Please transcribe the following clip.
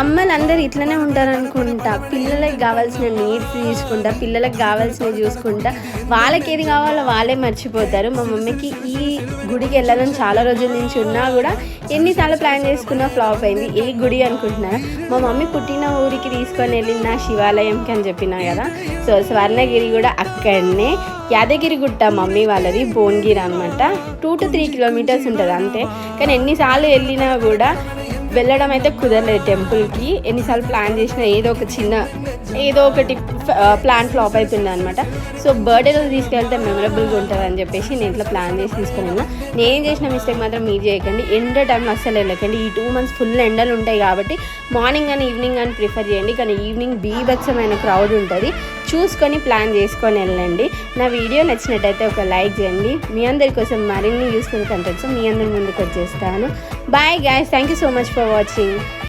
అమ్మలు అందరూ ఇట్లనే ఉంటారు అనుకుంటా. పిల్లలకి కావాల్సిన నీడ్స్ తీసుకుంటా, పిల్లలకు కావాల్సినవి చూసుకుంటా, వాళ్ళకి ఏది కావాలో వాళ్ళే మర్చిపోతారు. మా మమ్మీకి ఈ గుడికి వెళ్ళాలని చాలా రోజుల నుంచి ఉన్నా కూడా ఎన్నిసార్లు ప్లాన్ చేసుకున్నా ఫ్లాప్ అయింది. ఏ గుడి అనుకుంటున్నారా? మా మమ్మీ పుట్టిన ఊరికి తీసుకొని వెళ్ళిన శివాలయంకి అని చెప్పినా కదా. సో స్వర్ణగిరి కూడా అక్కడనే, యాదగిరిగుట్ట మమ్మీ వాళ్ళది, భువనగిరి అనమాట. 2 to 3 kilometers ఉంటుంది అంతే. కానీ ఎన్నిసార్లు వెళ్ళినా కూడా వెళ్ళడం అయితే కుదరలేదు టెంపుల్కి. ఎన్నిసార్లు ప్లాన్ చేసినా ఏదో ఒకటి ప్లాన్ ఫ్లాప్ అవుతుండే అనమాట. సో బర్త్డేలో తీసుకెళ్తే మెమరబుల్గా ఉంటుంది అని చెప్పేసి నేను ఇట్లా ప్లాన్ చేసి తీసుకున్నాను. నేను చేసిన మిస్టేక్ మాత్రం మీరు చేయకండి. ఎండ టైంలో అస్సలు వెళ్ళకండి. ఈ 2 months ఫుల్ ఎండలు ఉంటాయి కాబట్టి మార్నింగ్ కానీ ఈవినింగ్ కానీ ప్రిఫర్ చేయండి. కానీ ఈవినింగ్ బీభత్సమైన క్రౌడ్ ఉంటుంది. చూసుకొని ప్లాన్ చేసుకొని వెళ్ళండి. నా వీడియో నచ్చినట్టయితే ఒక లైక్ చేయండి. మీ అందరి కోసం మరిన్ని యూస్ఫుల్ కంటెంట్స్ మీ అందరి ముందుకు వచ్చేస్తాను. Bye guys, thank you so much for watching.